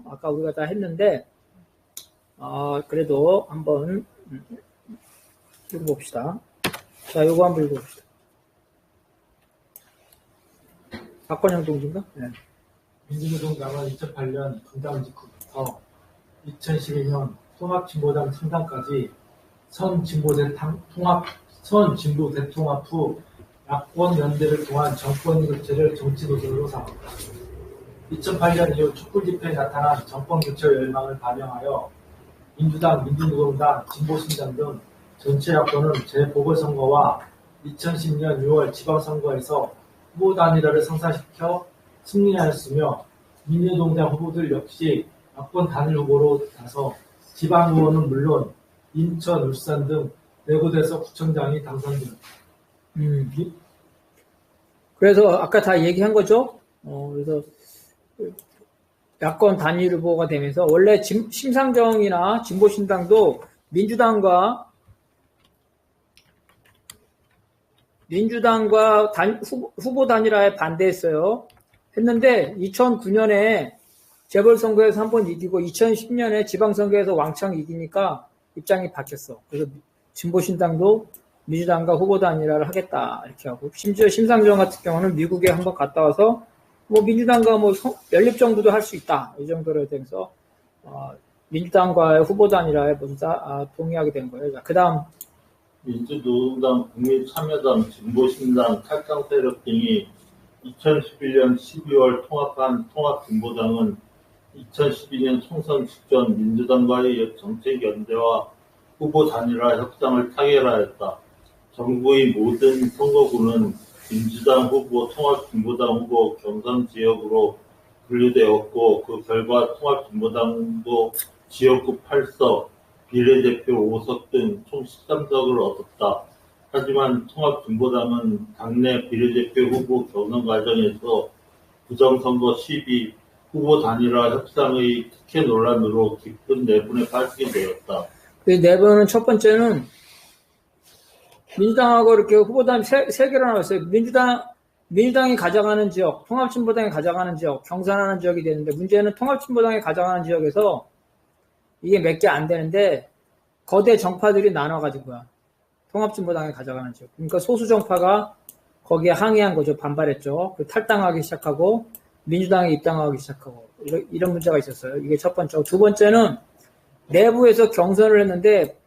아까 우리가 다 했는데, 그래도 한번 읽어봅시다. 자, 요거 한번 읽어봅시다. 박건영 동지인가? 네. 민주노동당은 2008년 분당 직후부터 2012년 통합진보당 창당까지 선진보 대통합 후 야권 연대를 통한 정권 교체를 정치 도전으로 삼았다. 2008년 이후 촛불 집회에 나타난 정권 교체 열망을 반영하여 민주당, 민주노동당, 진보신당 등 전체 야권은 재보궐선거와 2010년 6월 지방선거에서 후보 단일화를 성사시켜 승리하였으며 민주노동당 후보들 역시 야권 단일 후보로 나서 지방 의원은 물론 인천, 울산 등 4곳에서 구청장이 당선됩니다. 그래서 아까 다 얘기한 거죠. 그래서 야권 단일 후보가 되면서 원래 심상정이나 진보신당도 민주당과 후보 단일화에 반대했어요. 했는데 2009년에 재벌선거에서 한 번 이기고 2010년에 지방선거에서 왕창 이기니까 입장이 바뀌었어. 그래서 진보신당도 민주당과 후보 단일화를 하겠다 이렇게 하고, 심지어 심상정 같은 경우는 미국에 한번 갔다 와서 뭐 민주당과 뭐 연립 정부도 할 수 있다 이 정도로 되면서 민주당과의 후보 단일화에 먼저 동의하게 된 거예요. 그 다음 민주노동당, 국민참여당, 진보신당, 탈당 세력 등이 2011년 12월 통합한 통합진보당은 2012년 총선 직전 민주당과의 정책 연대와 후보 단일화 협상을 타결하였다. 정부의 모든 선거구는 민주당 후보, 통합진보당 후보 경선 지역으로 분류되었고, 그 결과 통합진보당도 지역구 8석, 비례대표 5석 등 총 13석을 얻었다. 하지만 통합진보당은 당내 비례대표 후보 경선 과정에서 부정선거 시비, 후보 단일화 협상의 특혜 논란으로 깊은 내분에 빠지게 되었다. 그 내분은 첫 번째는 민주당하고 이렇게 후보단 세 개로 나왔어요. 민주당이 가져가는 지역, 통합진보당이 가져가는 지역, 경선하는 지역이 되는데, 문제는 통합진보당이 가져가는 지역에서 이게 몇 개 안 되는데 거대 정파들이 나눠가지고요. 통합진보당이 가져가는 지역. 그러니까 소수 정파가 거기에 항의한 거죠. 반발했죠. 탈당하기 시작하고 민주당에 입당하기 시작하고 이런 문제가 있었어요. 이게 첫 번째고, 두 번째는 내부에서 경선을 했는데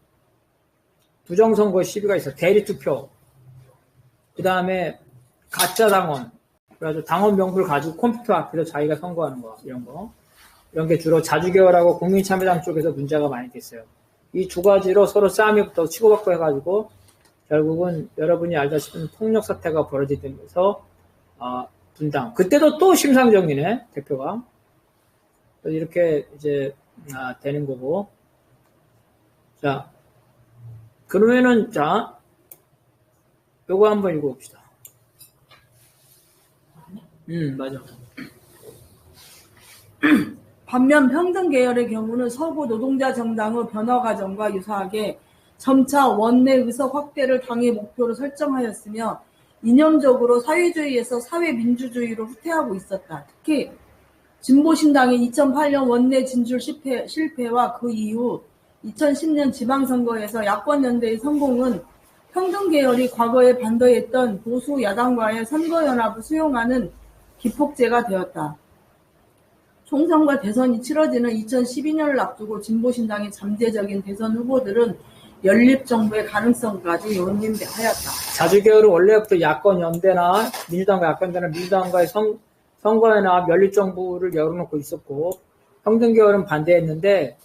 부정선거 시비가 있어. 대리투표. 그 다음에 가짜 당원. 그래가지고 당원 명부를 가지고 컴퓨터 앞에서 자기가 선거하는 거. 이런 거. 이런 게 주로 자주계열하고 국민참여당 쪽에서 문제가 많이 됐어요. 이 두 가지로 서로 싸움이 붙어 치고받고 해가지고 결국은 여러분이 알다시피 폭력 사태가 벌어지면서 분당. 그때도 또 심상정이네 대표가. 이렇게 이제 되는 거고. 자, 그러면은 자, 요거 한번 읽어봅시다. 맞아. 반면 평등계열의 경우는 서구 노동자 정당의 변화 과정과 유사하게 점차 원내 의석 확대를 당의 목표로 설정하였으며 이념적으로 사회주의에서 사회민주주의로 후퇴하고 있었다. 특히 진보신당의 2008년 원내 진출 실패와 그 이후 2010년 지방선거에서 야권연대의 성공은 평등계열이 과거에 반대했던 보수 야당과의 선거연합을 수용하는 기폭제가 되었다. 총선과 대선이 치러지는 2012년을 앞두고 진보신당의 잠재적인 대선 후보들은 연립정부의 가능성까지 용인하였다. 자주계열은 원래부터 야권연대나 민주당과 야권연대나 민주당과의 선거연합 연립정부를 열어놓고 있었고, 평등계열은 반대했는데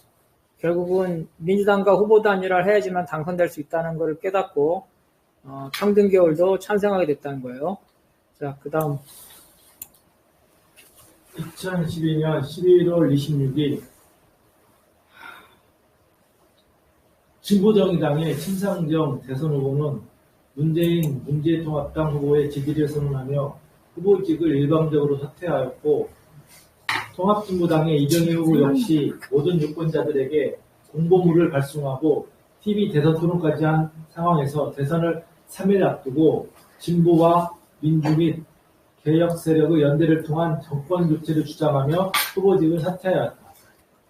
결국은 민주당과 후보 단일화를 해야지만 당선될 수 있다는 것을 깨닫고 평등계열도 찬성하게 됐다는 거예요. 자, 그 다음 2012년 11월 26일 진보정의당의 심상정 대선 후보는 문재인 문제통합당 후보의 지지를 선언하며 후보직을 일방적으로 사퇴하였고, 통합진보당의 이정희 후보 역시 모든 유권자들에게 공보물을 발송하고 TV 대선 토론까지 한 상황에서 대선을 3일 앞두고 진보와 민주 및 개혁 세력의 연대를 통한 정권 교체를 주장하며 후보직을 사퇴하였다.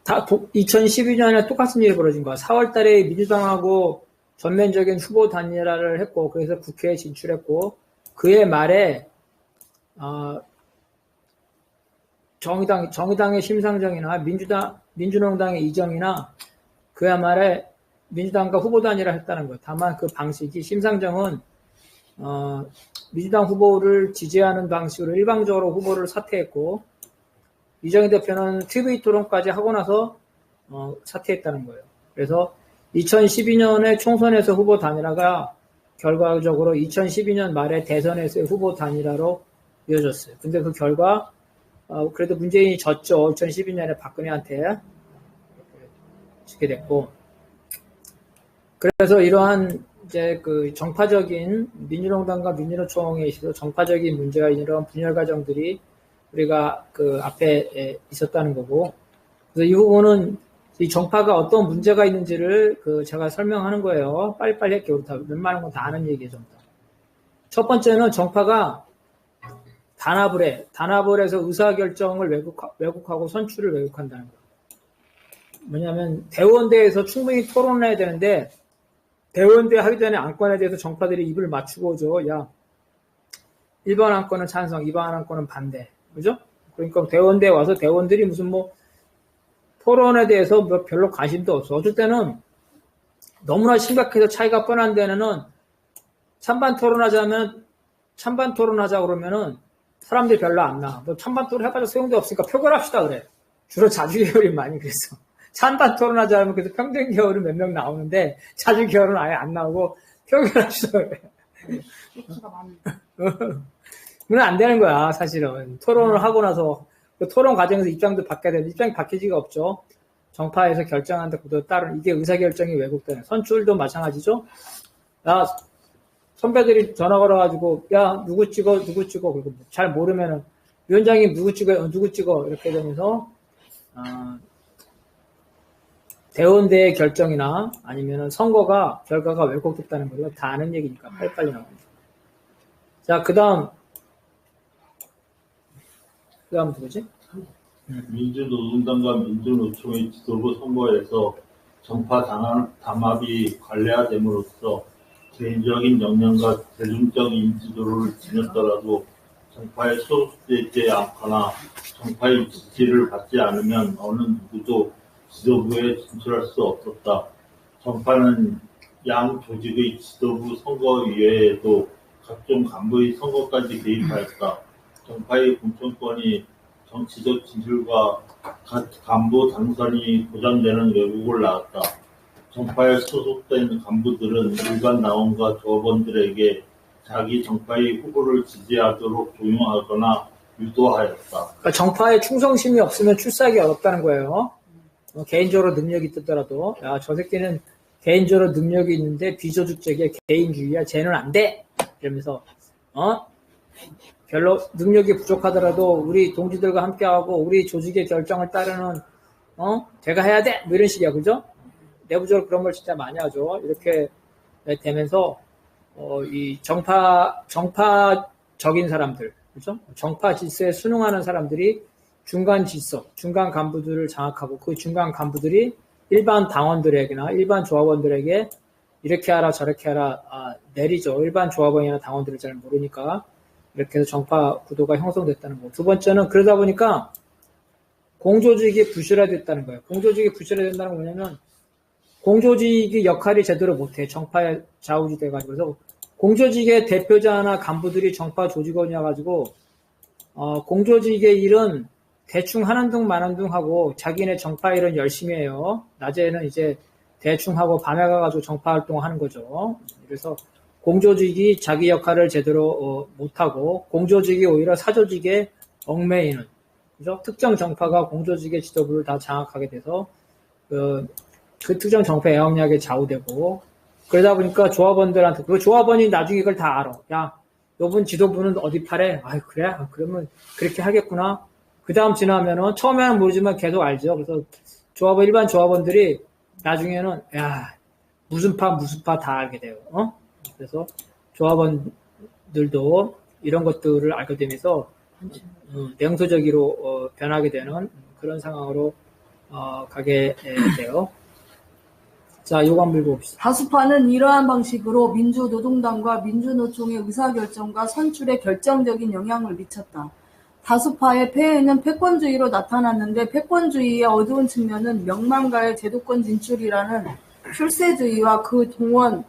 2012년에 똑같은 일이 벌어진 거야. 4월 달에 민주당하고 전면적인 후보 단일화를 했고, 그래서 국회에 진출했고, 그해 말에, 정의당의 심상정이나 민주농당의 이정이나 그해 말에 민주당과 후보 단일화 했다는 거예요. 다만 그 방식이 심상정은, 민주당 후보를 지지하는 방식으로 일방적으로 후보를 사퇴했고, 이정희 대표는 TV 토론까지 하고 나서 사퇴했다는 거예요. 그래서 2012년에 총선에서 후보 단일화가 결과적으로 2012년 말에 대선에서의 후보 단일화로 이어졌어요. 근데 그 결과 그래도 문재인이 졌죠. 2012년에 박근혜한테 지게 됐고, 그래서 이러한 이제 그 정파적인 민주농당과 민주노총에 있어서 정파적인 문제가 이런 분열 과정들이 우리가 그 앞에 있었다는 거고, 그래서 이 부분은 이 정파가 어떤 문제가 있는지를 그 제가 설명하는 거예요. 빨리빨리 할게요. 우리 다 웬만한 건 다 아는 얘기예요, 전부 다. 첫 번째는 정파가 단합을 해서 의사결정을 왜곡하고 선출을 왜곡한다는 거예요. 뭐냐면 대원대에서 충분히 토론을 해야 되는데 대원대 하기 전에 안건에 대해서 정파들이 입을 맞추고 오죠. 야, 1번 안건은 찬성, 2번 안건은 반대. 그죠? 그러니까 대원대에 와서 대원들이 무슨 뭐 토론에 대해서 뭐 별로 관심도 없어. 어쩔 때는 너무나 심각해서 차이가 뻔한 데는 찬반 토론하자 그러면은 사람들이 별로 안 나. 뭐 찬반 토론 해봐도 소용도 없으니까 표결합시다 그래. 주로 자주계열이 많이 그랬어. 찬반 토론하자 하면 그래서 평등 계열은 몇 명 나오는데 자주계열은 아예 안 나오고 표결합시다 그래. 그건 안 되는 거야, 사실은. 토론을 하고 나서, 그 토론 과정에서 입장도 바뀌어야 되는데, 입장이 바뀌지가 없죠. 정파에서 결정한다, 그도 따른, 이게 의사결정이 왜곡되는. 선출도 마찬가지죠. 야, 선배들이 전화 걸어가지고, 야, 누구 찍어. 그리고 잘 모르면은, 위원장님 누구 찍어. 이렇게 되면서, 대원대의 결정이나, 아니면은 결과가 왜곡됐다는 걸 다 아는 얘기니까, 빨리빨리 나옵니다. 자, 그 다음 누구지? 민주노동당과 민주노총의 지도부 선거에서 정파 담합이 관례화됨으로써 개인적인 역량과 대중적 인지도를 지녔더라도 정파에 소속되지 않거나 정파의 지지를 받지 않으면 어느 누구도 지도부에 진출할 수 없었다. 정파는 양 조직의 지도부 선거위에도 각종 간부의 선거까지 개입하였다. 정파의 공천권이 정치적 진출과 간부 당선이 보장되는 왜곡을 낳았다. 정파에 소속된 간부들은 일반 당원과 조합원들에게 자기 정파의 후보를 지지하도록 종용하거나 유도하였다. 그러니까 정파에 충성심이 없으면 출사하기 어렵다는 거예요. 개인적으로 능력이 있더라도, 야, 저 새끼는 개인적으로 능력이 있는데 비조직적이야, 개인주의야, 쟤는 안 돼! 이러면서, 별로 능력이 부족하더라도 우리 동지들과 함께하고 우리 조직의 결정을 따르는, 제가 해야 돼! 뭐 이런 식이야, 그죠? 내부적으로 그런 걸 진짜 많이 하죠. 이렇게 되면서, 이 정파적인 사람들, 그죠? 정파 질서에 순응하는 사람들이 중간 질서, 중간 간부들을 장악하고 그 중간 간부들이 일반 당원들에게나 일반 조합원들에게 이렇게 하라 저렇게 하라 내리죠. 일반 조합원이나 당원들을 잘 모르니까 이렇게 해서 정파 구도가 형성됐다는 거. 두 번째는 그러다 보니까 공조직이 부실화됐다는 거예요. 공조직이 부실화된다는 건 뭐냐면 공조직이 역할이 제대로 못해. 정파에 좌우지돼가지고. 그래서 공조직의 대표자나 간부들이 정파 조직원이어가지고 공조직의 일은 대충 하는 둥 마는 둥 하고 자기네 정파 일은 열심히 해요. 낮에는 이제 대충 하고 밤에 가가지고 정파 활동을 하는 거죠. 그래서 공조직이 자기 역할을 제대로 못하고 공조직이 오히려 사조직에 얽매이는, 그죠? 특정 정파가 공조직의 지도부를 다 장악하게 돼서 그 특정 정파의 영향력에 좌우되고, 그러다 보니까 조합원들한테, 그 조합원이 나중에 이걸 다 알아. 야, 요번 지도부는 어디 팔에? 아, 그래? 그러면 그렇게 하겠구나. 그 다음 지나면은, 처음에는 모르지만 계속 알죠. 그래서 일반 조합원들이 나중에는, 야, 무슨 파 다 알게 돼요. 그래서 조합원들도 이런 것들을 알게 되면서, 냉소적으로 변하게 되는 그런 상황으로 가게 돼요. 자, 요거 한번 읽어봅시다. 다수파는 이러한 방식으로 민주노동당과 민주노총의 의사결정과 선출에 결정적인 영향을 미쳤다. 다수파의 폐해는 패권주의로 나타났는데 패권주의의 어두운 측면은 명망가의 제도권 진출이라는 출세주의와 그 동원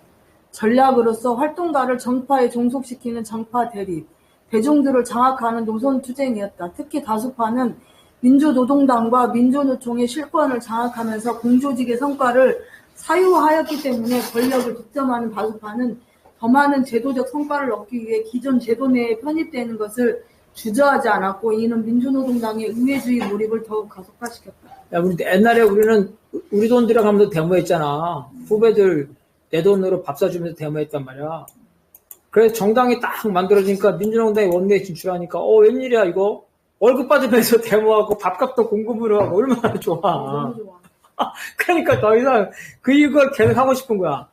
전략으로서 활동가를 정파에 종속시키는 정파 대립, 대중들을 장악하는 노선 투쟁이었다. 특히 다수파는 민주노동당과 민주노총의 실권을 장악하면서 공조직의 성과를 사유하였기 때문에 권력을 득점하는 다수파는 더 많은 제도적 성과를 얻기 위해 기존 제도 내에 편입되는 것을 주저하지 않았고 이는 민주노동당의 우회주의 몰입을 더욱 가속화시켰다. 야, 옛날에 우리 돈 들여가면서 데모했잖아. 후배들 내 돈으로 밥 사주면서 데모했단 말이야. 그래서 정당이 딱 만들어지니까 민주노동당이 원내에 진출하니까 웬일이야 이거 월급 받으면서 데모하고 밥값도 공급으로 하고 얼마나 좋아. 너무 좋아. 그러니까 더 이상 이걸 계속 하고 싶은 거야.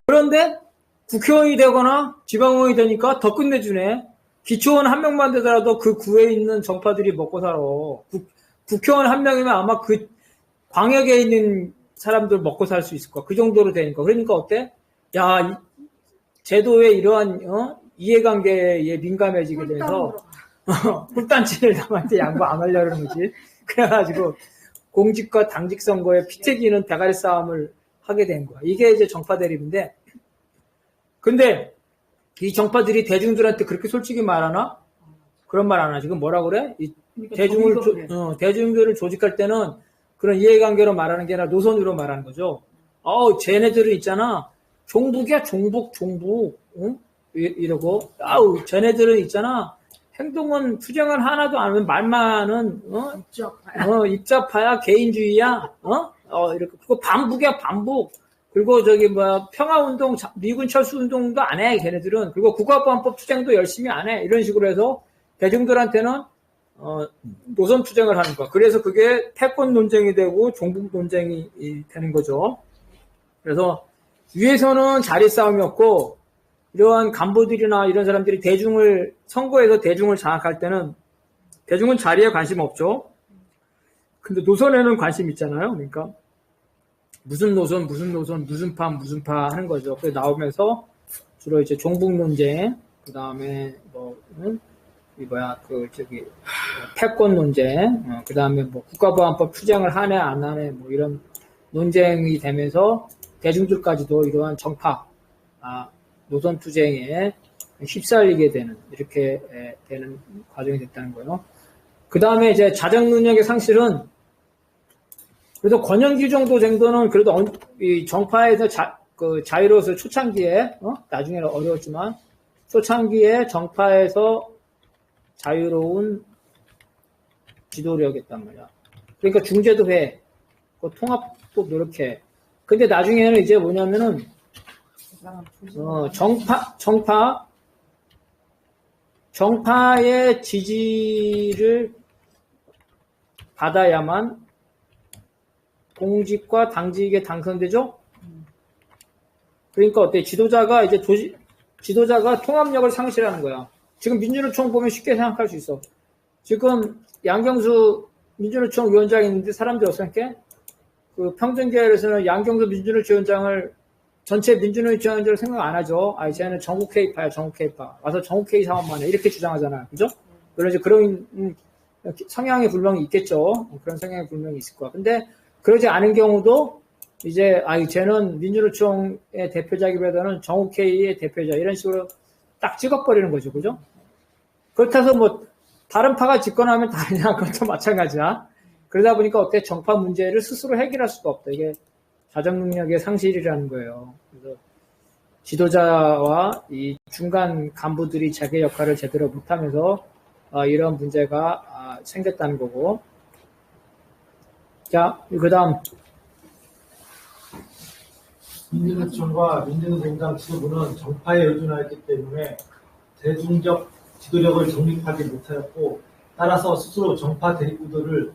그런데 국회의원이 되거나 지방의원이 되니까 더 끝내주네. 기초원 한 명만 되더라도 그 구에 있는 정파들이 먹고 살아. 국회의원 한 명이면 아마 그 광역에 있는 사람들 먹고 살 수 있을 거야. 그 정도로 되니까. 그러니까 어때? 야, 제도의 이러한 이해관계에 민감해지게 돼서 꿀단지를 남한테 양보 안 하려는 거지. 그래가지고 공직과 당직 선거에 피 튀기는 대가리 싸움을 하게 된 거야. 이게 이제 정파 대립인데, 근데 이 정파들이 대중들한테 그렇게 솔직히 말하나? 그런 말 안 하지. 지금 뭐라 그래? 그러니까 대중들을 조직할 때는 그런 이해관계로 말하는 게 아니라 노선으로 말하는 거죠. 쟤네들은 있잖아. 종북이야, 종북. 응? 이러고, 쟤네들은 있잖아. 행동은, 투쟁은 하나도 안 하면 말만은, 입자파야, 개인주의야, 이렇게. 그거 반북이야, 반북. 그리고 평화운동, 미군 철수운동도 안 해, 걔네들은. 그리고 국가보안법 투쟁도 열심히 안 해. 이런 식으로 해서 대중들한테는, 노선 투쟁을 하는 거야. 그래서 그게 패권 논쟁이 되고 종북 논쟁이 되는 거죠. 그래서 위에서는 자리 싸움이었고, 이러한 간부들이나 이런 사람들이 선거에서 대중을 장악할 때는 대중은 자리에 관심 없죠. 근데 노선에는 관심 있잖아요. 그러니까 무슨 노선, 무슨 파 하는 거죠. 그래서 나오면서 주로 이제 종북 논쟁, 그 다음에 패권 논쟁, 그 다음에 국가보안법 투쟁을 하네, 안 하네, 이런 논쟁이 되면서 대중들까지도 이러한 정파, 노선 투쟁에 휩쓸리게 되는, 이렇게 되는 과정이 됐다는 거예요. 그 다음에 이제 자정 능력의 상실은, 그래도 권영기 정도는 그래도 이 정파에서 자유로워서 초창기에, 나중에는 어려웠지만, 초창기에 정파에서 자유로운 지도력이었단 말이야. 그러니까 중재도 해. 통합도 노력해. 근데 나중에는 이제 뭐냐면은, 정파의 지지를 받아야만 공직과 당직에 당선되죠? 그러니까 어때? 지도자가 통합력을 상실하는 거야. 지금 민주노총 보면 쉽게 생각할 수 있어. 지금 양경수 민주노총 위원장이 있는데 사람들이 어떻게 그 평등계열에서는 양경수 민주노총 위원장을 전체 민주노총 위원장을 생각 안 하죠. 쟤는 전국 K파야, 전국 K파. 와서 전국 K 사업만 해. 이렇게 주장하잖아요. 그죠? 그래서 그런 성향의 불명이 있겠죠. 그런 성향의 불명이 있을 거야. 근데 그러지 않은 경우도 이제 쟤는 민주노총의 대표자기보다는 전국 K의 대표자 이런 식으로 딱 찍어버리는 거죠. 그죠? 그렇다고 다른 파가 집권하면 다르냐, 그것도 마찬가지야. 그러다 보니까 어때? 정파 문제를 스스로 해결할 수가 없다. 이게 자정 능력의 상실이라는 거예요. 그래서 지도자와 이 중간 간부들이 자기 역할을 제대로 못하면서 이런 문제가 생겼다는 거고. 자, 그 다음. 민주노총과 민주노동당 지도부는 정파에 의존하였기 때문에 대중적 지도력을 정립하지 못하였고 따라서 스스로 정파 대립구도를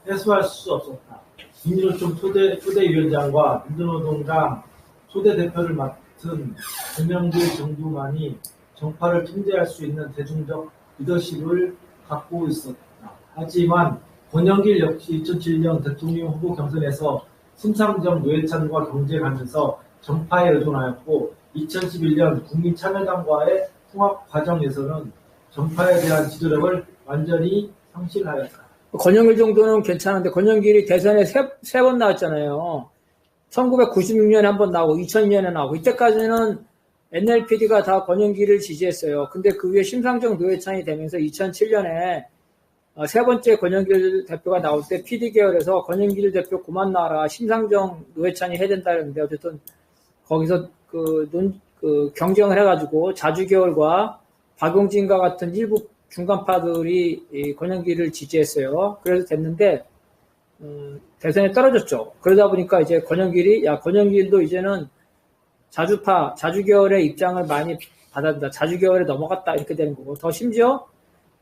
해소할 수 없었다. 민주노총 초대위원장과 민주노동당 초대대표를 맡은 김명길 정도만이 정파를 통제할 수 있는 대중적 리더십을 갖고 있었다. 하지만 권영길 역시 2007년 대통령 후보 경선에서 심상정 노회찬과 경쟁하면서 정파에 의존하였고 2011년 국민참여당과의 통합 과정에서는 정파에 대한 지도력을 완전히 상실하였다. 권영길 정도는 괜찮은데 권영길이 대선에 세 번 나왔잖아요. 1996년에 한 번 나오고 2002년에 나오고 이때까지는 NLPD가 다 권영길을 지지했어요. 근데 그 위에 심상정 노회찬이 되면서 2007년에 세 번째 권영길 대표가 나올 때 PD 계열에서 권영길 대표 그만 나와라. 심상정 노회찬이 해야 된다 그랬는데 어쨌든 거기서 경쟁을 해가지고 자주계열과 박용진과 같은 일부 중간파들이 이 권영길을 지지했어요. 그래서 됐는데 대선에 떨어졌죠. 그러다 보니까 이제 권영길도 이제는 자주계열의 입장을 많이 받았다. 자주계열에 넘어갔다. 이렇게 되는 거고. 더 심지어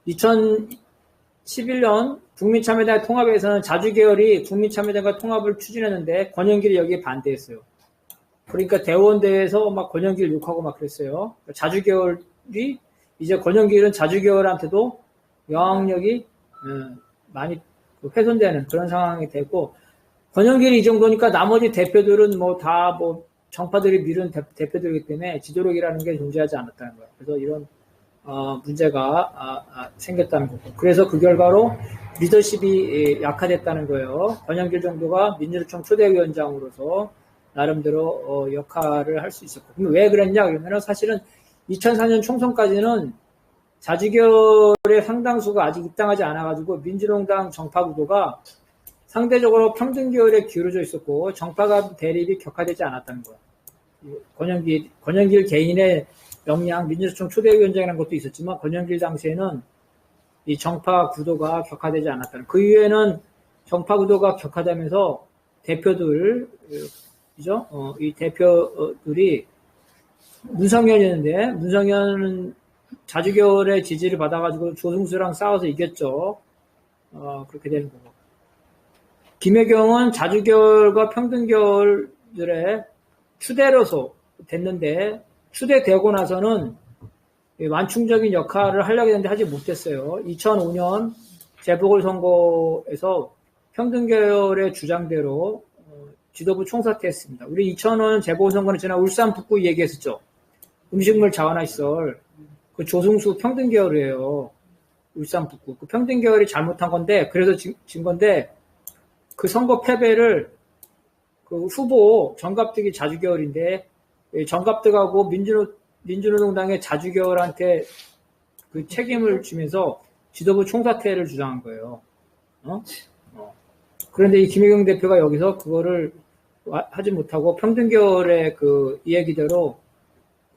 2011년 국민참여당 통합에서는 자주계열이 국민참여당과 통합을 추진했는데 권영길이 여기에 반대했어요. 그러니까 대원대에서 막 권영길 욕하고 막 그랬어요. 자주계열이 이제 권영길은 자주계열한테도 영향력이 많이 훼손되는 그런 상황이 되고 권영길이 이 정도니까 나머지 대표들은 정파들이 미룬 대표들이기 때문에 지도력이라는 게 존재하지 않았다는 거예요. 그래서 이런 문제가 생겼다는 거고. 그래서 그 결과로 리더십이 약화됐다는 거예요. 권영길 정도가 민주노총 초대위원장으로서 나름대로 역할을 할 수 있었고. 그럼 왜 그랬냐 그러면은 사실은 2004년 총선까지는 자주계열의 상당수가 아직 입당하지 않아가지고 민주노당 정파 구도가 상대적으로 평등계열에 기울어져 있었고 정파간 대립이 격화되지 않았다는 거예요. 권영길 개인의 역량, 민주노총 초대위원장이라는 것도 있었지만 권영길 당시에는 이 정파 구도가 격화되지 않았다는. 그 이후에는 정파 구도가 격화되면서 대표들, 그죠? 이 대표들이 문성현이었는데 문성현은 자주계열의 지지를 받아가지고 조승수랑 싸워서 이겼죠. 그렇게 되는 거고. 김혜경은 자주계열과 평등계열들의 추대로서 됐는데 추대되고 나서는 완충적인 역할을 하려고 했는데 하지 못했어요. 2005년 재보궐선거에서 평등계열의 주장대로 지도부 총사퇴했습니다. 우리 2005년 재보궐선거는 지난 울산 북구 얘기했었죠. 음식물 자원화시설 그 조승수 평등계열이에요. 울산 북구 그 평등계열이 잘못한 건데 그래서 진 건데 그 선거 패배를 그 후보 정갑득이 자주계열인데 정갑득하고 민주노동당의 자주계열한테 그 책임을 주면서 지도부 총사퇴를 주장한 거예요. 그런데 이 김혜경 대표가 여기서 그거를 하지 못하고 평등계열의 그 이야기대로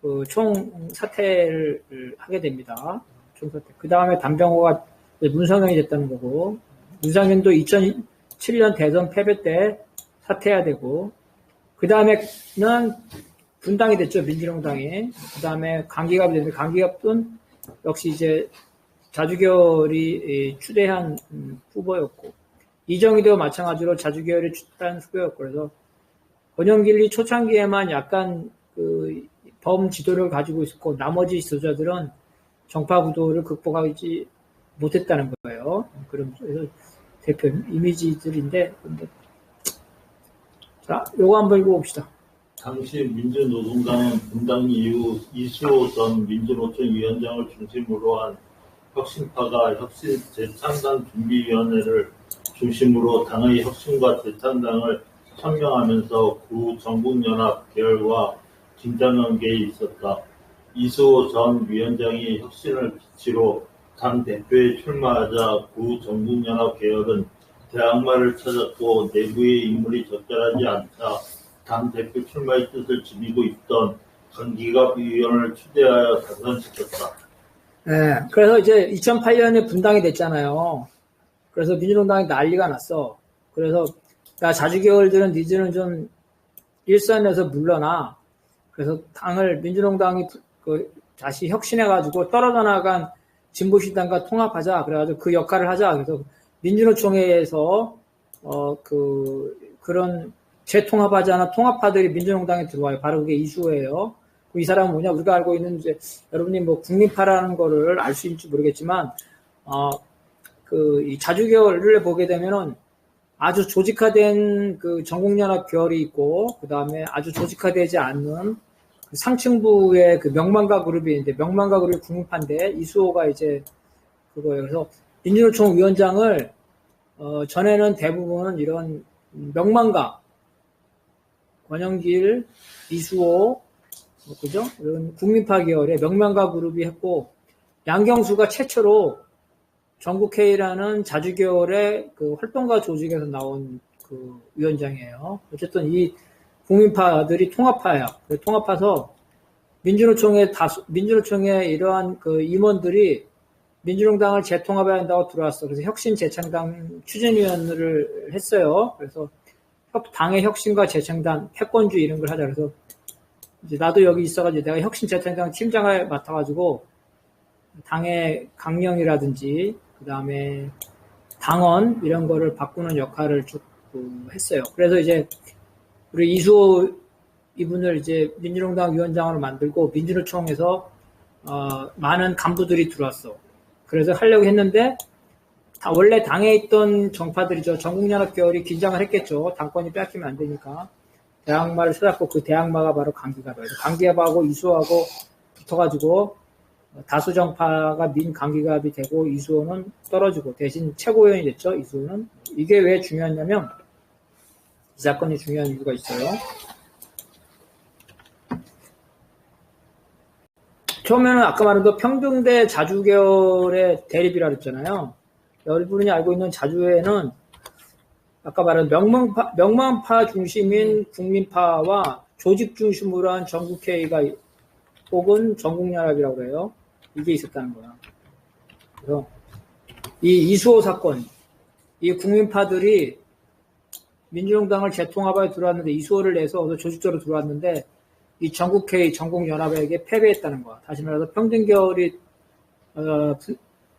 그 총사퇴를 하게 됩니다. 총사퇴. 그 다음에 담병호가 문성현이 됐다는 거고 문성현도 2007년 대선 패배 때 사퇴해야 되고 그 다음에는 분당이 됐죠. 민주노당이. 그 다음에 강기갑이 됐는데 강기갑은 역시 이제 자주계열이 추대한 후보였고 이정희도 마찬가지로 자주계열이 추대한 후보였고 그래서 권영길이 초창기에만 약간 그 범지도를 가지고 있었고 나머지 지도자들은 정파 구도를 극복하지 못했다는 거예요. 그래서 대표 이미지들인데 자, 요거 한번 읽어봅시다. 당시 민주노동당은 분당 이후 이수호 전 민주노총 위원장을 중심으로 한 혁신파가 혁신 재창당 준비위원회를 중심으로 당의 혁신과 재창당을 창명하면서 구 전국연합 계열과 긴장관계에 있었다. 이수호 전 위원장이 혁신을 기치로 당 대표에 출마하자 구 전국연합 계열은 대항마를 찾았고 내부의 인물이 적절하지 않자 당 대표 출마의 뜻을 지니고 있던 강기갑 의원을 추대하여 당선시켰다. 네, 그래서 이제 2008년에 분당이 됐잖아요. 그래서 민주노동당이 난리가 났어. 그래서 야 자주계열들은 니들은 좀 일선에서 물러나. 그래서 당을 민주노동당이 다시 혁신해가지고 떨어져 나간 진보신당과 통합하자. 그래가지고 그 역할을 하자. 그래서 민주노총회에서 그런 재통합하지 않은 통합파들이 민주노동당에 들어와요. 바로 그게 이수호예요. 이 사람은 뭐냐? 우리가 알고 있는 이제 여러분이 뭐 국민파라는 거를 알 수 있을지 모르겠지만 이 자주계열을 보게 되면은 아주 조직화된 그 전국연합 계열이 있고, 그 다음에 아주 조직화되지 않는 그 상층부의 그 명망가 그룹이 있는데, 명망가 그룹이 국민파인데, 이수호가 이제 그거예요. 그래서 민주노총 위원장을, 전에는 대부분은 이런 명망가, 권영길, 이수호, 그죠? 이런 국민파 계열의 명망가 그룹이 했고, 양경수가 최초로 전국회의라는 자주계열의 그 활동가 조직에서 나온 그 위원장이에요. 어쨌든 이 국민파들이 통합파예요. 통합파서 민주노총의 이러한 그 임원들이 민주노당을 재통합해야 한다고 들어왔어. 그래서 혁신 재창당 추진위원회를 했어요. 그래서 당의 혁신과 재창당, 패권주의 이런 걸 하자. 그래서 이제 나도 여기 있어가지고 내가 혁신 재창당 팀장을 맡아가지고 당의 강령이라든지 그 다음에 당원 이런 거를 바꾸는 역할을 쭉 했어요. 그래서 이제 우리 이수호 이분을 이제 민주노당 위원장으로 만들고 민주노총에서 많은 간부들이 들어왔어. 그래서 하려고 했는데 원래 당에 있던 정파들이죠. 전국연합 계열이 긴장을 했겠죠. 당권이 뺏기면 안 되니까. 대항마를 찾았고 그 대항마가 바로 강기갑이에요. 강기갑하고 이수호하고 붙어가지고 다수 정파가 민 강기갑이 되고 이수호는 떨어지고 대신 최고위원이 됐죠. 이수호는. 이게 왜 중요하냐면 이 사건이 중요한 이유가 있어요. 처음에는 아까 말한 그 평등대 자주계열의 대립이라 그랬잖아요. 여러분이 알고 있는 자주회는 아까 말한 명망파 중심인 국민파와 조직 중심으로 한 전국회의가 혹은 전국연합이라고 그래요. 이게 있었다는 거야. 그래서 이 이수호 사건, 이 국민파들이 민주노당을 재통합에 들어왔는데 이수호를 내서 조직적으로 들어왔는데 이 전국회의, 전국연합에게 패배했다는 거야. 다시 말해서 평등계열이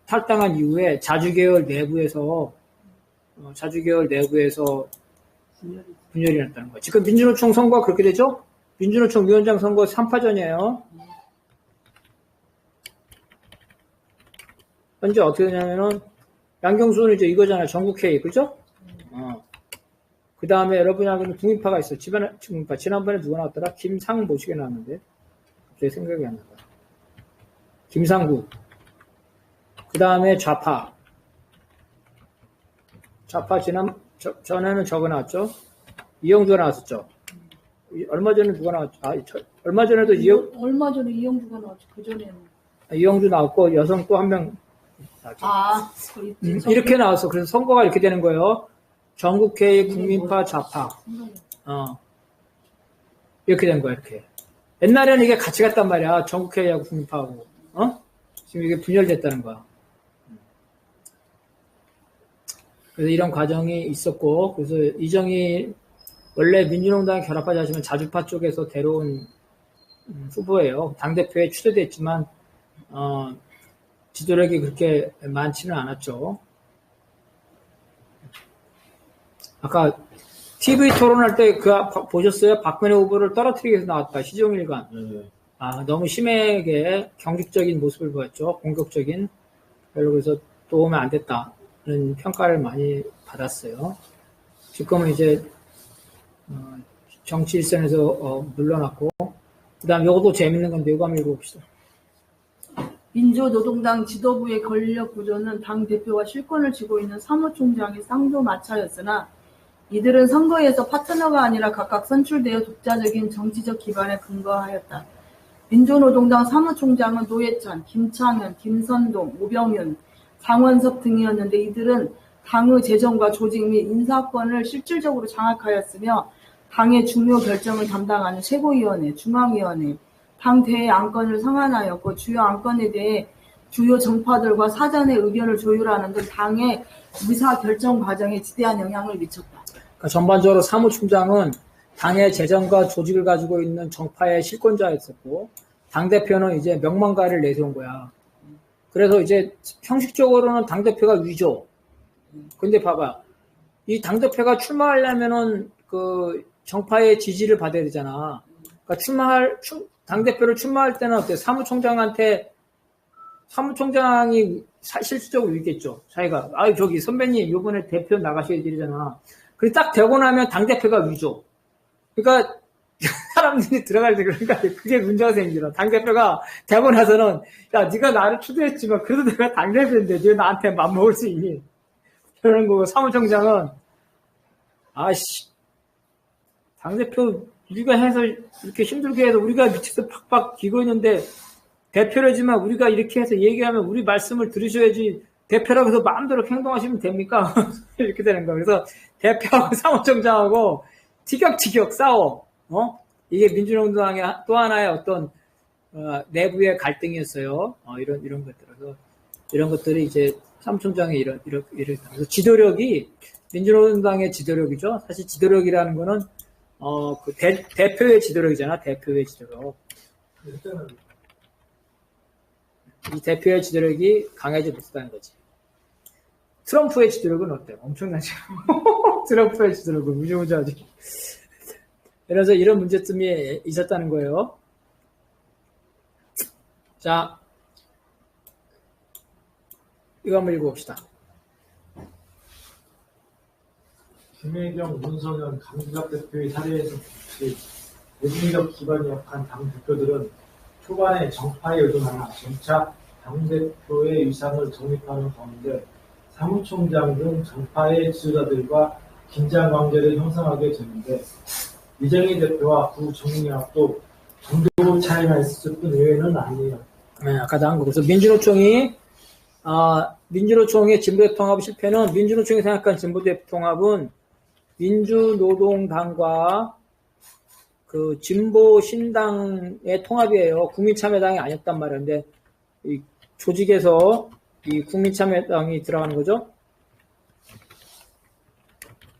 탈당한 이후에 자주계열 내부에서 분열이 났다는 거야. 지금 민주노총 선거가 그렇게 되죠? 민주노총 위원장 선거 3파전이에요. 현재 어떻게 되냐면은 양경수는 이제 이거잖아요. 전국회의, 그죠? 그 다음에 여러분이 알고는 국민파가 있어. 국민파. 지난번에 누가 나왔더라? 김상보시게 나왔는데. 제 생각이 안 나다. 김상구. 그 다음에 좌파. 전에는 저거 나왔죠? 이영주가 나왔었죠? 얼마 전에 누가 나왔죠? 얼마 전에도 얼마 전에 이영주가 나왔죠. 그 전에는. 이영주 나왔고, 여성 또 한 명. 이렇게 나왔어. 그래서 선거가 이렇게 되는 거예요. 전국회의, 국민파, 좌파. 이렇게 된 거야, 이렇게. 옛날에는 이게 같이 갔단 말이야. 전국회의하고 국민파하고. 지금 이게 분열됐다는 거야. 그래서 이런 과정이 있었고, 그래서 이정희, 원래 민주노당에 결합하지 않으면 자주파 쪽에서 데려온 후보예요. 당대표에 추대됐지만, 지도력이 그렇게 많지는 않았죠. 아까 TV 토론할 때 보셨어요? 박근혜 후보를 떨어뜨리기 위해서 나왔다. 시종일관. 네. 너무 심하게 경직적인 모습을 보였죠. 공격적인. 그래서 도움이 안 됐다는 평가를 많이 받았어요. 지금은 이제 정치 일선에서 물러났고, 그 다음 이것도 재밌는 건데 이거 한번 읽어봅시다. 민주노동당 지도부의 권력 구조는 당 대표와 실권을 쥐고 있는 사무총장의 쌍두마차였으나 이들은 선거에서 파트너가 아니라 각각 선출되어 독자적인 정치적 기반에 근거하였다. 민주노동당 사무총장은 노회찬, 김창현, 김선동, 오병윤, 장원섭 등이었는데 이들은 당의 재정과 조직 및 인사권을 실질적으로 장악하였으며 당의 중요 결정을 담당하는 최고위원회, 중앙위원회, 당 대의 안건을 상환하였고 주요 안건에 대해 주요 정파들과 사전의 의견을 조율하는 등 당의 의사결정 과정에 지대한 영향을 미쳤다. 그러니까 전반적으로 사무총장은 당의 재정과 조직을 가지고 있는 정파의 실권자였었고 당대표는 이제 명망가를 내세운 거야. 그래서 이제 형식적으로는 당대표가 위죠. 근데 봐봐. 이 당대표가 출마하려면은 그 정파의 지지를 받아야 되잖아. 그러니까 당대표를 출마할 때는 어때? 사무총장한테 사무총장이 실질적으로 있겠죠. 자기가, 저기 선배님, 요번에 대표 나가셔야 되잖아. 그리고 딱 되고 나면 당대표가 위죠. 그러니까, 사람들이 들어갈 때 그러니까 그게 문제가 생기라. 당대표가 되고 나서는, 야, 네가 나를 초대했지만, 그래도 내가 당대표인데, 네가 나한테 맘먹을 수 있니? 그러는 거고, 사무총장은, 당대표, 우리가 해서, 이렇게 힘들게 해서, 우리가 미쳐서 팍팍 기고 있는데, 대표라지만 우리가 이렇게 해서 얘기하면 우리 말씀을 들으셔야지 대표라고 해서 마음대로 행동하시면 됩니까? 이렇게 되는 거예요. 그래서 대표하고 사무총장하고 티격태격 싸워. 이게 민주노동당의 또 하나의 어떤 내부의 갈등이었어요. 이런 것들. 그래서 이런 것들이 이제 사무총장의 이런 그래서 지도력이 민주노동당의 지도력이죠. 사실 지도력이라는 거는 그 대표의 지도력이잖아. 대표의 지도력. 일단은 이 대표의 지도력이 강해져 있었다는 거지. 트럼프의 지도력은 어때요? 엄청나죠? 트럼프의 지도력은 무지무지하지. 그래서 이런 문제점이 있었다는 거예요. 자, 이거 한번 읽어봅시다. 김혜경, 문성현, 강주갑 대표의 사례에서 혹시 대중적 기반이 약한 당대표들은 초반에 정파에 의존하나 점차 당대표의 위상을 정립하는 가운데 사무총장 등 정파의 지도자들과 긴장관계를 형성하게 되는데 이정희 대표와 구정리학도 정도로 차이가 있을 뿐 외에는 아니에요. 네, 아까도 한 거. 그래서 민주노총의 진보대 통합 실패는 민주노총이 생각한 진보대 통합은 민주노동당과 그 진보 신당의 통합이에요. 국민참여당이 아니었단 말인데 이 조직에서 이 국민참여당이 들어가는 거죠.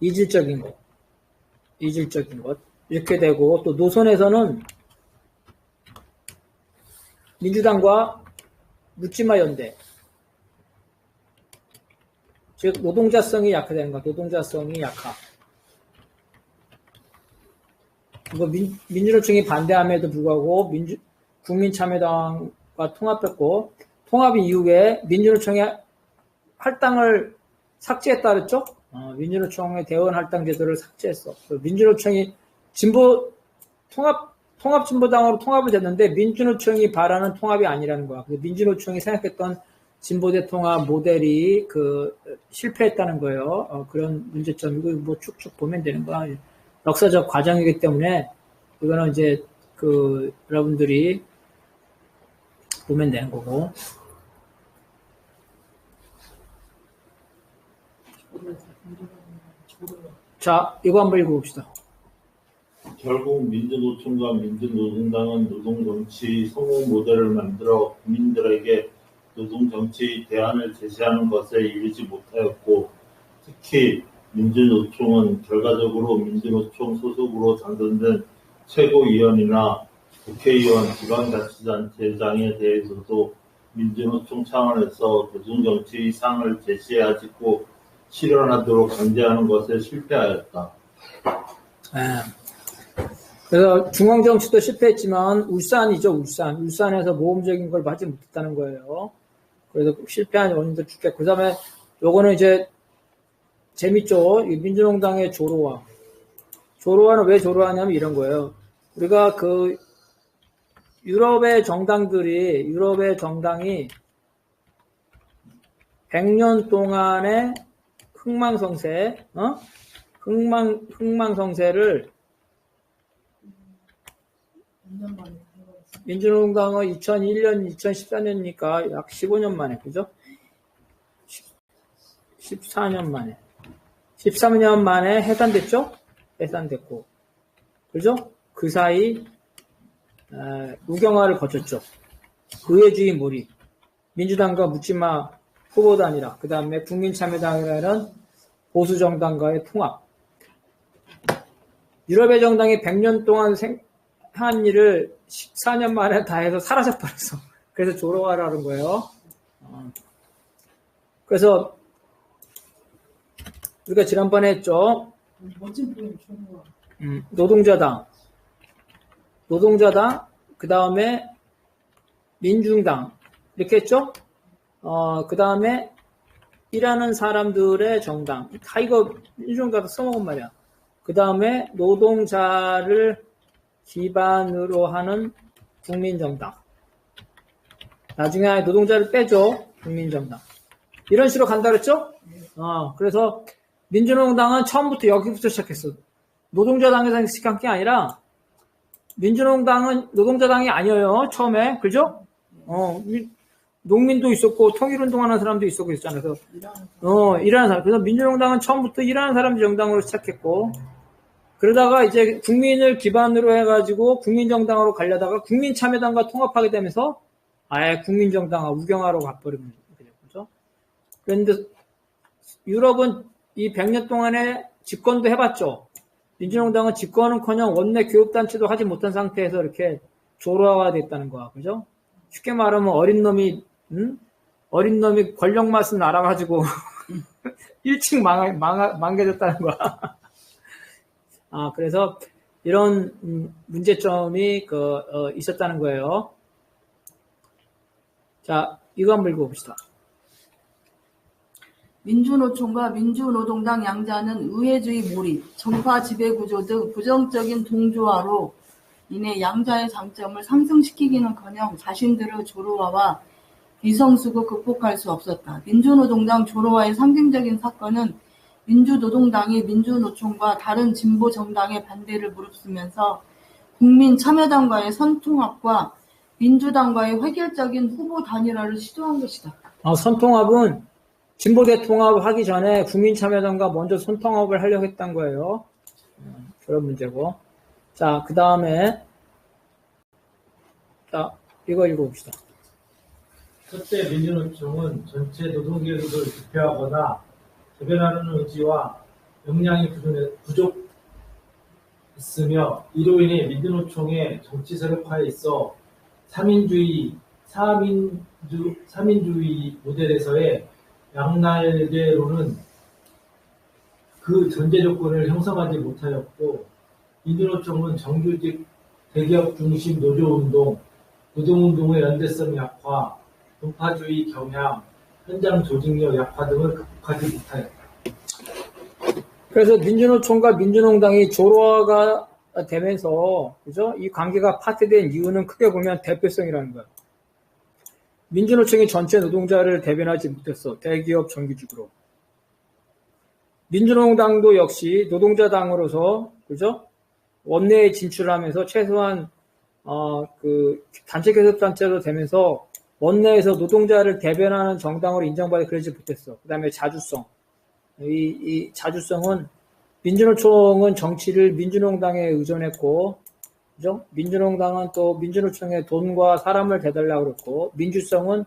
이질적인 것 이렇게 되고 또 노선에서는 민주당과 묻지마 연대 즉 노동자성이 약화되는 것. 노동자성이 약화. 민주노총이 반대함에도 불구하고 국민참여당과 통합했고 통합 이후에 통합의 할당을 삭제했다 그랬죠? 민주노총의 대원 할당 제도를 삭제했어. 민주노총이 통합진보당으로 통합을 됐는데 민주노총이 바라는 통합이 아니라는 거야. 민주노총이 생각했던 진보대 통합 모델이 실패했다는 거예요. 그런 문제점 이거 쭉쭉 보면 되는 거야. 역사적 과정이기 때문에 이거는 이제 여러분들이 보면 되는 거고. 자, 이거 한번 읽어봅시다. 결국 민주노총과 민주노동당은 노동정치 성공 모델을 만들어 국민들에게 노동정치 대안을 제시하는 것에 이르지 못하였고 특히 민주노총은 결과적으로 민주노총 소속으로 당선된 최고위원이나 국회의원, 지방자치단체장에 대해서도 민주노총 차원에서 노동정치 상을 제시하지 고 실현하도록 강제하는 것에 실패하였다. 그래서 중앙정치도 실패했지만 울산이죠. 울산에서 모험적인 걸 하지 못했다는 거예요. 그래서 실패한 원인도 죽겠고 그 다음에 요거는 이제 재밌죠. 민주노동당의 조로화. 조로화는 왜 조로화냐면 이런 거예요. 우리가 유럽의 정당이 100년 동안의 흥망성쇠를 민주노동당은 2001년, 2014년이니까 약 15년 만에, 그죠? 14년 만에. 13년 만에 해산됐죠? 해산됐고. 그죠? 그 사이, 우경화를 거쳤죠. 의회주의 몰입. 민주당과 묻지마 후보도 아니라, 그 다음에 국민참여당이라는 보수정당과의 통합. 유럽의 정당이 100년 동안 한 일을 14년 만에 다 해서 사라져버렸어. 그래서 조로화라는 거예요. 그래서 우리가 지난번에 했죠. 멋진 표현, 조로화. 노동자당, 그 다음에 민중당 이렇게 했죠. 그 다음에 일하는 사람들의 정당. 다 이거 민주노동당 써먹은 말이야. 그 다음에 노동자를 기반으로 하는 국민정당. 나중에 노동자를 빼줘. 국민정당. 이런 식으로 간다 그랬죠? 그래서 민주노동당은 처음부터 여기부터 시작했어. 노동자당에서 시작한 게 아니라 민주노동당은 노동자당이 아니에요. 처음에. 그죠? 농민도 있었고 통일운동하는 사람도 있었고 있잖아요. 그래서 일하는 사람. 그래서 민주노동당은 처음부터 일하는 사람 정당으로 시작했고 그러다가 이제 국민을 기반으로 해가지고 국민정당으로 가려다가 국민참여당과 통합하게 되면서 아예 국민정당화 우경화로 가버리는 거죠. 그런데 유럽은 이 100년 동안에 집권도 해봤죠. 민주노동당은 집권은커녕 원내 교육단체도 하지 못한 상태에서 이렇게 조로화가 됐다는 거야. 그죠? 쉽게 말하면 어린 놈이 권력 맛은 알아가지고 일찍 망개졌다는 거야. 그래서 이런 문제점이 있었다는 거예요. 자, 이거 한번 읽어봅시다. 민주노총과 민주노동당 양자는 의회주의 몰입, 정파 지배구조 등 부정적인 동조화로 인해 양자의 장점을 상승시키기는커녕 자신들의 조로화와 비성숙을 극복할 수 없었다. 민주노동당 조로화의 상징적인 사건은 민주노동당이 민주노총과 다른 진보 정당의 반대를 무릅쓰면서 국민참여당과의 선통합과 민주당과의 획일적인 후보 단일화를 시도한 것이다. 선통합은 진보 대통합 하기 전에 국민참여당과 먼저 선통합을 하려고 했던 거예요. 그런 문제고. 자, 그 다음에 이거 읽어봅시다. 첫째, 민주노총은 전체 노동계급을 대표하거나 대변하는 의지와 역량이 부족했으며 이로 인해 민주노총의 정치 세력화에 있어 삼인주의 모델에서의 양날개로는 그 전제 조건을 형성하지 못하였고 민주노총은 정규직 대기업 중심 노조운동, 노동운동의 연대성 약화, 분파주의 경향, 현장 조직력 약화 등을 극복하지 못하였다. 그래서 민주노총과 민주노동당이 조로화가 되면서 그죠? 이 관계가 파괴된 이유는 크게 보면 대표성이라는 거야. 민주노총이 전체 노동자를 대변하지 못했어. 대기업 정규직으로. 민주노동당도 역시 노동자당으로서 그죠? 원내에 진출하면서 최소한 단체 교섭단체로 되면서 원내에서 노동자를 대변하는 정당으로 인정받아 그러지 못했어. 그 다음에 자주성. 이 자주성은 민주노총은 정치를 민주노동당에 의존했고, 그죠? 민주노동당은 또 민주노총에 돈과 사람을 대달라고 그랬고, 민주성은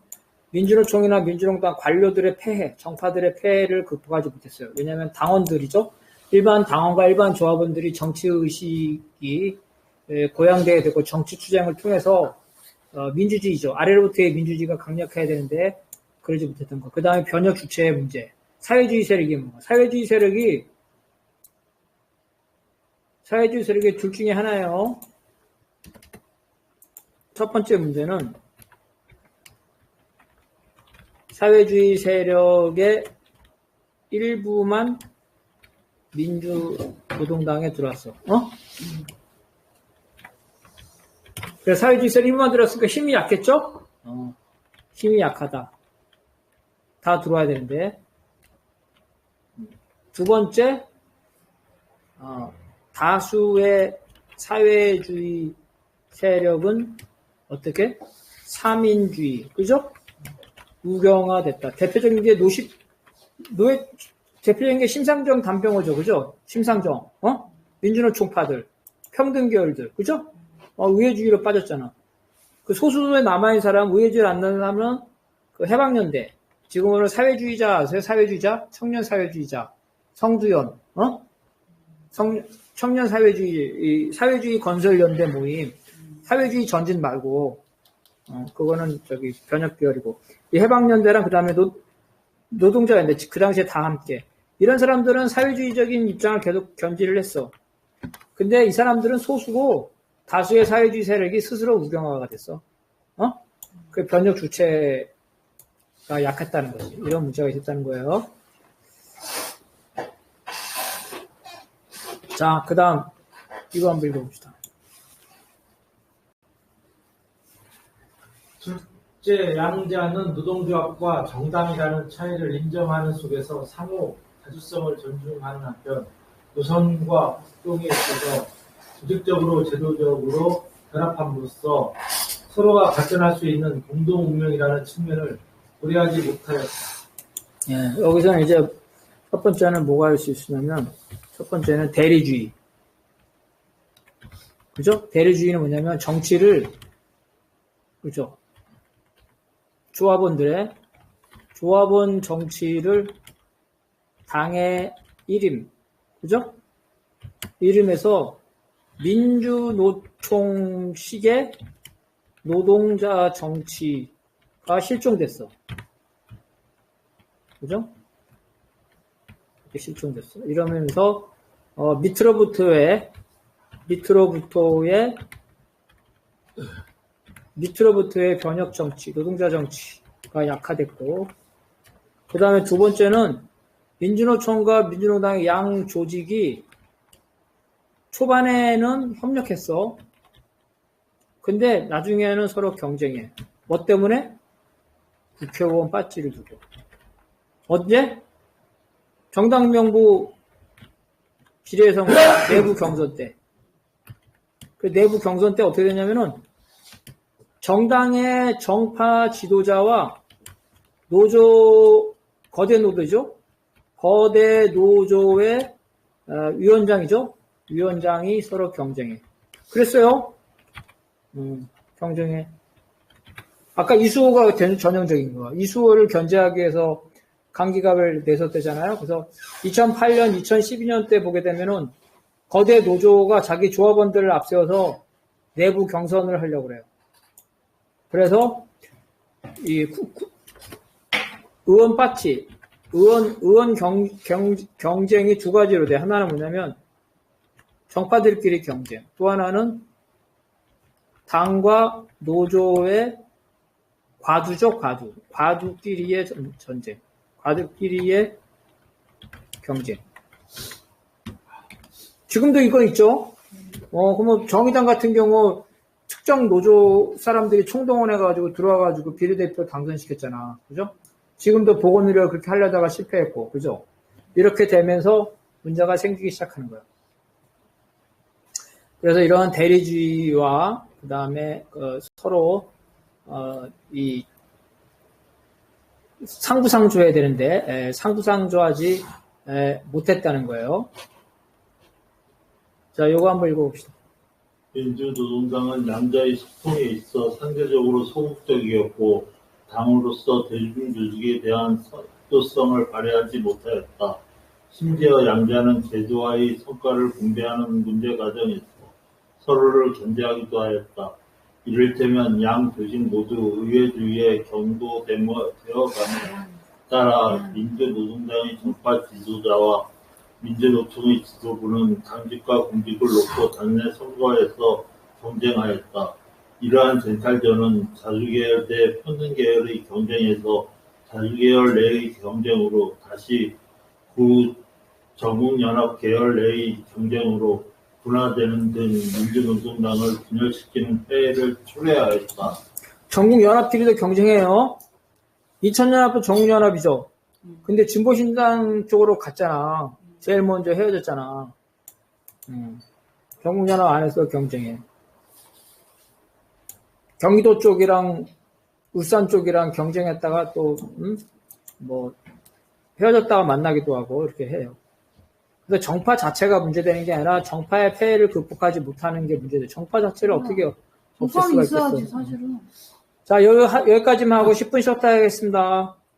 민주노총이나 민주노동당 관료들의 폐해, 정파들의 폐해를 극복하지 못했어요. 왜냐하면 당원들이죠. 일반 당원과 일반 조합원들이 정치의식이 고양되게 되고 정치 투쟁을 통해서 민주주의죠. 아래로부터의 민주주의가 강력해야 되는데 그러지 못했던 거. 그 다음에 변혁 주체의 문제. 사회주의 세력이 뭔가. 사회주의 세력이 둘 중에 하나예요. 첫 번째 문제는 사회주의 세력의 일부만 민주노동당에 들어왔어. 그래서 사회주의 세력 일부만 들어왔으니까 힘이 약했죠? 힘이 약하다. 다 들어와야 되는데. 두 번째, 다수의 사회주의 세력은 어떻게? 삼인주의. 그죠? 우경화됐다. 대표적인 게 대표적인 게 심상정 담병호죠. 그죠? 심상정. 민주노총파들. 평등계열들. 그죠? 우회주의로 빠졌잖아. 그 소수에 남아있는 사람, 우회주의를 안 넣는 사람은 그 해방연대. 지금으로 사회주의자 아세요? 사회주의자? 청년 사회주의자. 성두연. 청년 사회주의 건설연대 모임. 사회주의 전진 말고, 그거는 변혁 계열이고. 이 해방연대랑 그 다음에 노동자연대. 그 당시에 다 함께. 이런 사람들은 사회주의적인 입장을 계속 견지를 했어. 근데 이 사람들은 소수고, 다수의 사회주의 세력이 스스로 우경화가 됐어. 그 변혁 주체 약했다는 거지. 이런 문제가 있었다는 거예요. 자, 그 다음, 이거 한번 읽어봅시다. 둘째, 양자는 노동조합과 정당이라는 차이를 인정하는 속에서 상호 다주성을 존중하는 한편, 노선과 활동에 있어서 조직적으로 제도적으로 결합함으로써 서로가 발전할 수 있는 공동 운명이라는 측면을 고려하지 못하였다. 예, 여기서는 이제 첫 번째는 뭐가 할 수 있으냐면, 첫 번째는 대리주의. 그죠? 대리주의는 뭐냐면 정치를, 그죠? 조합원 정치를 당의 일임, 그죠? 이름에서 민주노총식의 노동자 정치가 실종됐어. 그죠? 이렇게 실종됐어. 이러면서, 밑으로부터의 변혁 정치, 노동자 정치가 약화됐고, 그 다음에 두 번째는 민주노총과 민주노당의 양 조직이 초반에는 협력했어. 근데 나중에는 서로 경쟁해. 뭐 때문에? 국회의원 배지를 두고. 언제? 정당 명부 비례선거 내부 경선 때. 그 내부 경선 때 어떻게 되냐면은 정당의 정파 지도자와 거대 노조죠. 거대 노조의 위원장이죠. 위원장이 서로 경쟁해. 그랬어요. 경쟁해. 아까 이수호가 전형적인 거야. 이수호를 견제하기 위해서 강기갑을 내섰대잖아요. 그래서 2008년, 2012년 때 보게 되면은 거대 노조가 자기 조합원들을 앞세워서 내부 경선을 하려고 그래요. 그래서 이 의원 파티, 의원 경쟁이 두 가지로 돼. 하나는 뭐냐면 정파들끼리 경쟁. 또 하나는 당과 노조의 과두죠, 과두. 과두끼리의 전쟁. 과두끼리의 경쟁. 지금도 이건 있죠? 그러면 정의당 같은 경우 특정 노조 사람들이 총동원해가지고 들어와가지고 비례대표 당선시켰잖아. 그죠? 지금도 보건의료 그렇게 하려다가 실패했고, 그죠? 이렇게 되면서 문제가 생기기 시작하는 거야. 그래서 이런 대리주의와 그 다음에 서로 이 상부상조해야 되는데 상부상조하지 못했다는 거예요. 자, 요거 한번 읽어봅시다. 민주노동당은 양자의 소통에 있어 상대적으로 소극적이었고 당으로서 대중조직에 대한 협조성을 발휘하지 못하였다. 심지어 양자는 제도와의 성과를 분배하는 문제 과정에서 서로를 견제하기도 하였다. 이를테면 양 조직 모두 의회주의에 경도되어감에 따라 민주노동당의 정파 지도자와 민주노총의 지도부는 당직과 공직을 놓고 당내 선거에서 경쟁하였다. 이러한 쟁탈전은 자주계열 대 평등계열의 경쟁에서 자주계열 내의 경쟁으로 다시 구정국연합 계열 내의 경쟁으로 분화되는 등 민주노동당을 분열시키는 폐해를 초래하였다. 전국연합끼리도 경쟁해요. 2000연합도 전국연합이죠. 근데 진보신당 쪽으로 갔잖아. 제일 먼저 헤어졌잖아. 전국연합 안에서 경쟁해. 경기도 쪽이랑 울산 쪽이랑 경쟁했다가 또 헤어졌다가 만나기도 하고 이렇게 해요. 그래서 정파 자체가 문제되는 게 아니라 정파의 폐해를 극복하지 못하는 게 문제돼. 정파 자체를 어떻게 없앨 수가 있겠어. 있어야지, 사실은. 자, 여기까지만 하고 10분 쉬었다 하겠습니다.